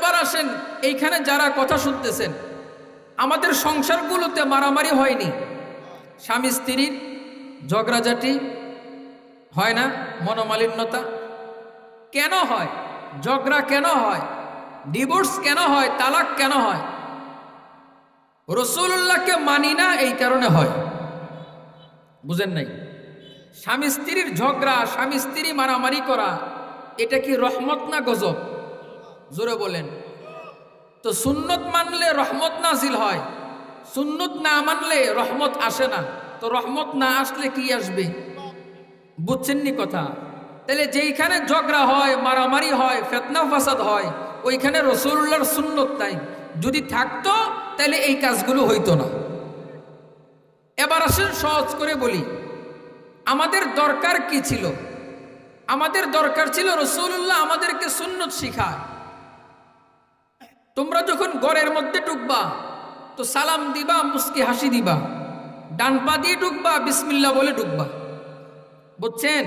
এবার আসেন, এইখানে যারা কথা শুনতেছেন, আমাদের সংসারগুলোতে মারামারি হয়নি, স্বামী স্ত্রীর ঝগড়াঝাটি হয় না, মনোমালিন্যতা কেন হয়, ঝগড়া কেন হয়, ডিভোর্স কেন হয়, তালাক কেন হয়? রাসূলুল্লাহকে মানি না, এই কারণে হয়। বুঝেন নাই? স্বামী স্ত্রীর ঝগড়া, স্বামী স্ত্রী মারামারি করা, এটা কি রহমত না গজব? জোরে বলেন। তো সুন্নত মানলে রহমত নাজিল হয়, সুন্নত না মানলে রহমত আসে না। তো রহমত না আসলে কি আসবে? বুঝছেননি কথা? তাহলে যেইখানে ঝগড়া হয়, মারামারি হয়, ফিতনা ফাসাদ হয়, ওইখানে রাসূলুল্লাহর সুন্নত নাই। যদি থাকতো তাহলে এই কাজগুলো হইতো না। এবার আসেন সহজ করে বলি, আমাদের দরকার কি ছিল? আমাদের দরকার ছিল রাসূলুল্লাহ আমাদেরকে সুন্নত শিখায়। তোমরা যখন ঘরের মধ্যে ঢুকবা তো সালাম দিবা, মুস্কি হাসি দিবা, ডান পা দিয়ে ঢুকবা, বিসমিল্লাহ বলে ঢুকবা। বুঝছেন?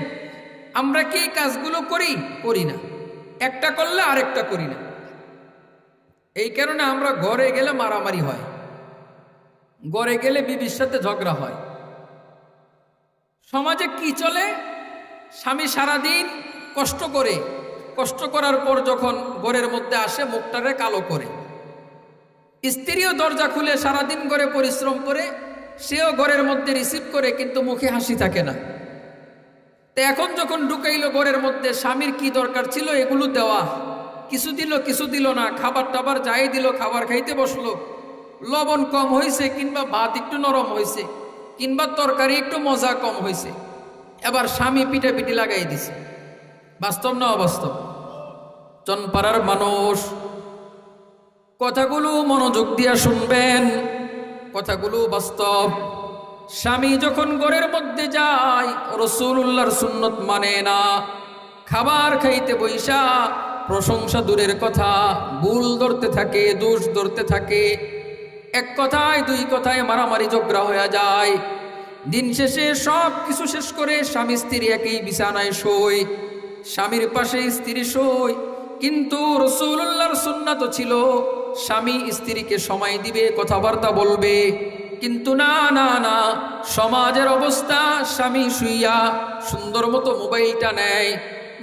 আমরা কি এই কাজগুলো করি? করি না। একটা করলে আরেকটা করি না। এই কারণে আমরা ঘরে গেলে মারামারি হয়, ঘরে গেলে বিবির সাথে ঝগড়া হয়। সমাজে কি চলে? স্বামী সারাদিন কষ্ট করে, কষ্ট করার পর যখন ঘরের মধ্যে আসে মুখটারে কালো করে, স্ত্রীও দরজা খুলে সারাদিন করে পরিশ্রম করে, সেও ঘরের মধ্যে রিসিভ করে, কিন্তু মুখে হাসি থাকে না। তো এখন যখন ঢুকাইলো ঘরের মধ্যে, স্বামীর কি দরকার ছিল এগুলো দেওয়া? কিছু দিল, কিছু দিল না। খাবার টাবার যাই দিল, খাবার খাইতে বসলো, লবণ কম হয়েছে, কিংবা ভাত একটু নরম হয়েছে, কিংবা তরকারি একটু মজা কম হয়েছে, এবার স্বামী পিটাপিটি লাগাই দিছে। বাস্তব না অবাস্তব? চনপাড়ার মানুষ, কথাগুলো মনোযোগ দিয়া শুনবেন, কথাগুলো বাস্তব। স্বামী যখন ঘরের মধ্যে যায়, রাসূলুল্লাহর সুন্নত মানে না, খাবার খাইতে বইসা প্রশংসা দূরের কথা, ভুল ধরতে থাকে, দোষ ধরতে থাকে, এক কথায় দুই কথায় মারামারি ঝগড়া হয়ে যায়। দিন শেষে সব কিছু শেষ করে স্বামী স্ত্রী একই বিছানায় শোয়, স্বামীর পাশে স্ত্রী শোয়। কিন্তু রাসূলুল্লাহর সুন্নাত ছিল স্বামী স্ত্রীকে সময় দিবে, কথাবার্তা বলবে। কিন্তু না না না, সমাজের অবস্থা, স্বামী শুইয়া সুন্দর মতো মোবাইলটা নেয়,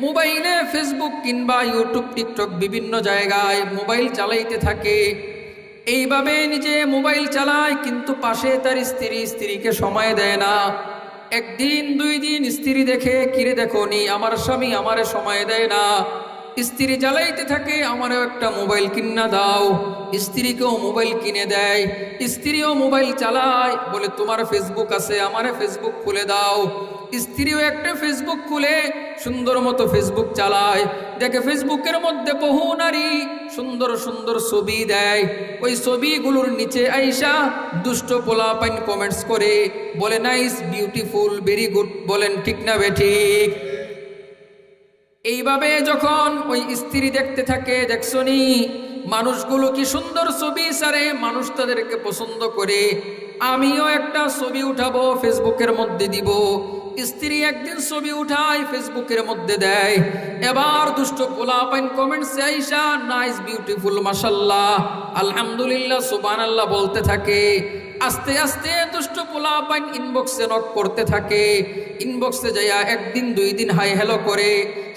মোবাইলে ফেসবুক কিংবা ইউটিউব, টিকটক বিভিন্ন জায়গায় মোবাইল চালাইতে থাকে। এইভাবে নিজে মোবাইল চালায়, কিন্তু পাশে তার স্ত্রী, স্ত্রীকে সময় দেয় না। একদিন দুই দিন স্ত্রী দেখে, কিরে দেখো নি আমার স্বামী আমারে সময় দেয় না। স্ত্রী জ্বালাইতে থাকে, আমারও একটা মোবাইল কিনা দাও। স্ত্রীকেও মোবাইল কিনে দেয়, স্ত্রীও মোবাইল চালায়, বলে তোমার ফেসবুক আছে, আমারে ফেসবুক খুলে দাও। স্ত্রীও একটা ফেসবুক খুলে সুন্দর মতো ফেসবুক চালায়, দেখে ফেসবুকের মধ্যে বহু নারী সুন্দর সুন্দর ছবি দেয়। ওই ছবিগুলোর নিচে আইসা দুষ্ট পোলাপাইন কমেন্টস করে, বলে নাইস, বিউটিফুল, ভেরি গুড। বলেন ঠিক না বেঠিক? এইভাবে যখন ওই স্ত্রী দেখতে থাকে, দেখছনি মানুষগুলো কি সুন্দর ছবি ছাড়ে, মানুষ তাদেরকে পছন্দ করে, আমিও একটা ছবি উঠাবো, ফেসবুকের মধ্যে দিব। স্ত্রী একদিন ছবি উঠায়, ফেসবুকের মধ্যে দেয়। এবার দুষ্ট পোলাপাইন কমেন্টস আইসা নাইস, বিউটিফুল, মাশাআল্লাহ, আলহামদুলিল্লাহ, সুবহানাল্লাহ বলতে থাকে। আস্তে আস্তে দুষ্ট পোলাপাইন ইনবক্সে নক করতে থাকে। ইনবক্সে যাইয়া একদিন দুই দিন হাই হ্যালো করে।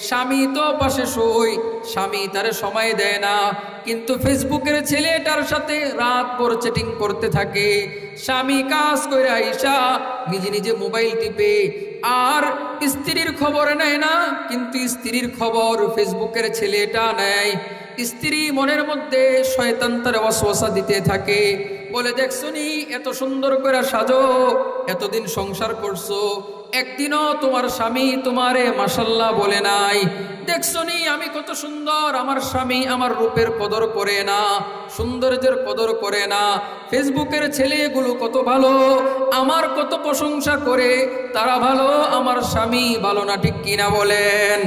স্বামী তো পাশে শোয়, স্বামী তারে সময় দেয় না, কিন্তু ফেসবুকের ছেলেটার সাথে রাত ভর চ্যাটিং করতে থাকে। স্বামী কাজ করে আইসা নিজে নিজে মোবাইল টিপে, আর স্ত্রীর খবর নেয় না, কিন্তু স্ত্রীর খবর ফেসবুকের ছেলেটা নেয়। স্ত্রী মনের মধ্যে শয়তান তার ওয়াসওয়াসা দিতে থাকে, বলে দেখছনি এত সুন্দর করে সাজো, এতদিন সংসার করছো, একদিনও তোমার স্বামী তোমারে মাশাল্লাহ বলে নাই। দেখছনি আমি কত সুন্দর, আমার স্বামী আমার রূপের কদর করে না, সৌন্দর্যের কদর করে না। ফেসবুকের ছেলেগুলো কত ভালো, আমার কত প্রশংসা করে, তারা ভালো, আমার স্বামী ভালো না, ঠিক কিনা বলেন?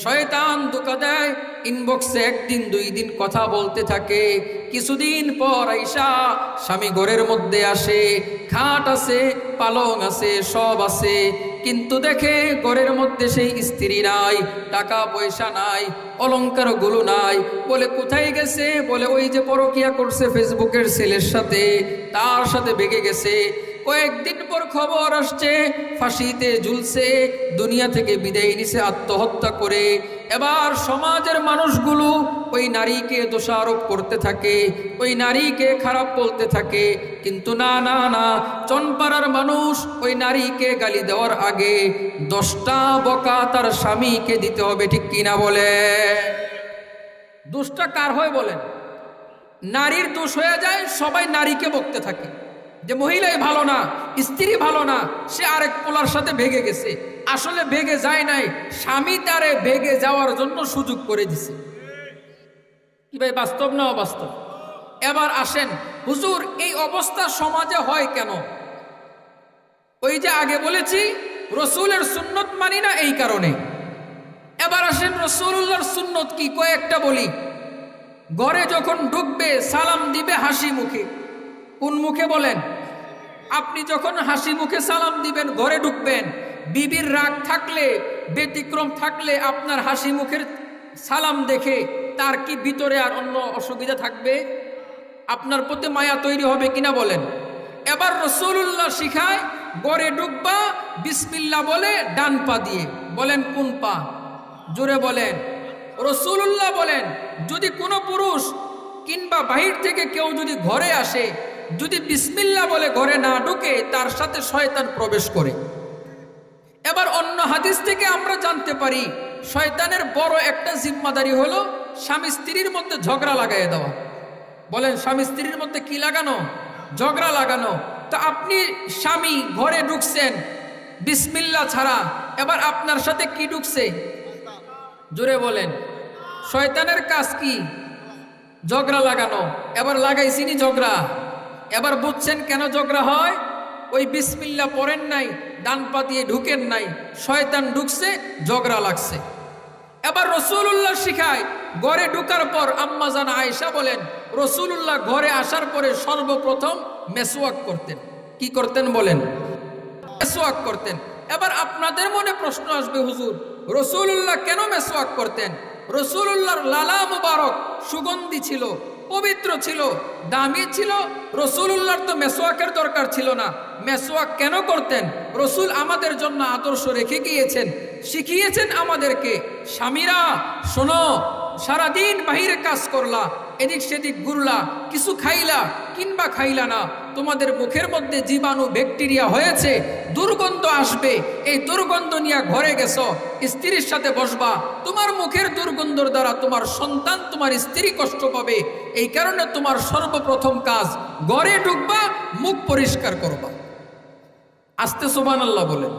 শয়তান ধোঁকা দেয়। ইনবক্সে একদিন দুই দিন কথা বলতে থাকে। কিছুদিন পর আইসা স্বামী ঘরের মধ্যে আসে, খাট আছে, পালং আছে, সব আছে, কিন্তু দেখে ঘরের মধ্যে সেই স্ত্রী নাই, টাকা পয়সা নাই, অলংকার গুলো নাই। বলে কোথায় গেছে? বলে ওই যে পরকিয়া করছে ফেসবুকের ছেলের সাথে, তার সাথে বেগে গেছে। কয়েকদিন পর খবর আসছে ফাঁসিতে ঝুলছে, দুনিয়া থেকে বিদায় নিছে আত্মহত্যা করে। এবার সমাজের মানুষগুলো ওই নারীকে দোষারোপ করতে থাকে, ওই নারীকে খারাপ বলতে থাকে। কিন্তু না না না, চনপাড়ার মানুষ ওই নারীকে গালি দেওয়ার আগে 10টা বকা তার স্বামীকে দিতে হবে, ঠিক কিনা বলে? দোষটা কার হয় বলেন? নারীর দোষ হয়ে যায়, সবাই নারীকে বকতে থাকে যে মহিলাই ভালো না, স্ত্রী ভালো না, সে আরেক পোলার সাথে ভেগে গেছে। আসলে ভেগে যায় নাই, স্বামী তারে ভেগে যাওয়ার জন্য সুযোগ করে দিছে। কি ভাই, বাস্তব না অবাস্তব? এবার আসেন, হুজুর এই অবস্থা সমাজে হয় কেন? ওই যে আগে বলেছি রসুলের সুন্নত মানি না, এই কারণে। এবার আসেন রসুল্লাহর সুন্নত কি, কয়েকটা বলি। ঘরে যখন ঢুকবে সালাম দিবে হাসি মুখে। কোন মুখে বলেন? আপনি যখন হাসি মুখে সালাম দিবেন, ঘরে ঢুকবেন, বিবির রাগ থাকলে, ব্যতিক্রম থাকলে আপনার হাসি মুখের সালাম দেখে তার কি ভিতরে আর অন্য অসুবিধা থাকবে? আপনার প্রতি মায়া তৈরি হবে কিনা বলেন? এবার রাসূলুল্লাহ শিখায়, ঘরে ঢুকবা বিসমিল্লাহ বলে ডান পা দিয়ে। বলেন কোন পা? জোরে বলেন। রাসূলুল্লাহ বলেন, যদি কোনো পুরুষ কিংবা বাহির থেকে কেউ যদি ঘরে আসে, যদি বিসমিল্লাহ বলে ঘরে না ঢুকে, তার সাথে শয়তান প্রবেশ করে। এবার অন্য হাদিস থেকে আমরা জানতে পারি শয়তানের বড় একটা জিম্মাদারি হলো স্বামী স্ত্রীর মধ্যে ঝগড়া লাগাইয়ে দেওয়া। বলেন স্বামী স্ত্রীর মধ্যে কি লাগানো? ঝগড়া লাগানো। তো আপনি স্বামী ঘরে ঢুকছেন বিসমিল্লাহ ছাড়া, এবার আপনার সাথে কি ঢুকছে? জোরে বলেন। শয়তানের কাজ কি? ঝগড়া লাগানো। এবার লাগাইছিনি ঝগড়া। এবার বুঝছেন কেন ঝগড়া হয়? ওই বিসমিল্লাহ পড়েন নাই, ডান পা দিয়ে ঢুকেন নাই, শয়তান ঢুকছে, ঝগড়া লাগছে। এবার রাসূলুল্লাহ শিখায়, ঘরে ঢুকার পর আম্মা জান আয়েশা বলেন, রাসূলুল্লাহ ঘরে আসার পরে সর্বপ্রথম মেসওয়াক করতেন। কি করতেন বলেন? মেসওয়াক করতেন। এবার আপনাদের মনে প্রশ্ন আসবে, হুজুর রাসূলুল্লাহ কেন মেসওয়াক করতেন? রাসূলুল্লাহর লালা মুবারক সুগন্ধি ছিল, পবিত্র ছিল, দামি ছিল। রাসূলুল্লাহর তো মেসওয়াকের দরকার ছিল না। মেসওয়াক কেন করতেন? রাসূল আমাদের জন্য আদর্শ রেখে গিয়েছেন, শিখিয়েছেন আমাদেরকে, স্বামীরা শোনো, সারাদিন বাহিরে কাজ করলা, এদিক সেদিক ঘুরলা, কিছু খাইলা কিংবা খাইলা না, তোমাদের মুখের মধ্যে জীবাণু ব্যাকটেরিয়া হয়েছে, দুর্গন্ধ আসবে। এই দুর্গন্ধ নিয়ে ঘরে গেছো, স্ত্রীর সাথে বসবা, তোমার মুখের দুর্গন্ধর দ্বারা তোমার সন্তান, তোমার স্ত্রী কষ্ট পাবে। এই কারণে তোমার সর্বপ্রথম কাজ, ঘরে ঢুকবা, মুখ পরিষ্কার করবা। আস্তে সুবহানাল্লাহ বলেন।